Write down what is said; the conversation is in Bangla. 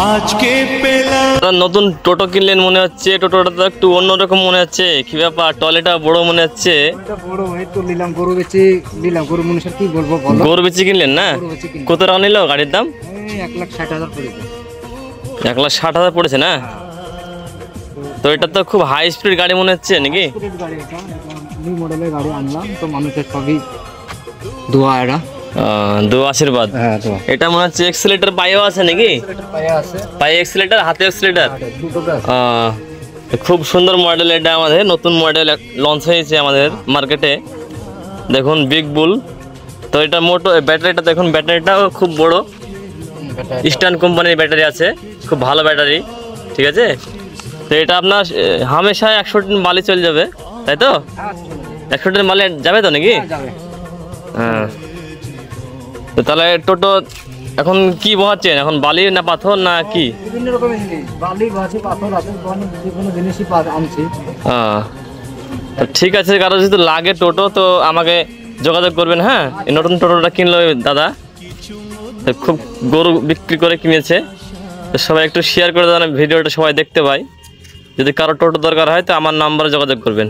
আজকে পেলাম। নতুন টোটো কিনলেন মনে হচ্ছে, টোটোটা তো একটু অন্যরকম মনে হচ্ছে, কি ব্যাপার? ট্রলিটা বড় মনে হচ্ছে। বড় ভাই তো নিলাম, গরু বেচে নিলাম, গরু মানুষের কি বলবো বলো। গরু বেচে কিনলেন না? কত টাকা নিল গাড়ির দাম? 1,60,000 পড়েছে। 1,60,000 পড়েছে না? তো এটা তো খুব হাই স্পিড গাড়ি মনে হচ্ছে নাকি? নিউ মডেলের গাড়ি আনলাম তো মানুষের সবই দোয়া এরা। দোয়া আশীর্বাদ। হ্যাঁ তো এটা মনে হচ্ছে এক্সেলেটর পায়েও আছে নাকি? পায়ে আছে, পায়ে এক্সেলেটর, হাতে এক্সেলেটর। দুটোতে আছে। খুব সুন্দর মডেল, এটা আমাদের নতুন মডেল লঞ্চ হয়েছে আমাদের মার্কেটে। দেখুন বিগ বুল। তো এটা মোটো ব্যাটারিটা দেখুন, ব্যাটারিটাও খুব বড়, ইস্টার্ন কোম্পানির ব্যাটারি আছে, খুব ভালো ব্যাটারি। ঠিক আছে, তো এটা আপনার হামেশা 100 টন বালি চলে যাবে, তাই তো? 100 টন বালি যাবে তো নাকি? হ্যাঁ। তো তাহলে টোটো এখন কি বহাচ্ছেন? এখন বালি না পাথর না কি? বিভিন্ন রকমের জিনিস, বালি আছে, পাথর আছে, যে কোনো জিনিসই আনছি। তো ঠিক আছে, কারো যদি লাগে টোটো তো আমাকে যোগাযোগ করবেন। হ্যাঁ, এই নতুন টোটোটা কিনলো দাদা, তো খুব গরু বিক্রি করে কিনেছে। তো সবাই একটু শেয়ার করে দেন ভিডিওটা, সবাই দেখতে পায়। যদি কারো টোটো দরকার হয় তো আমার নাম্বারে যোগাযোগ করবেন।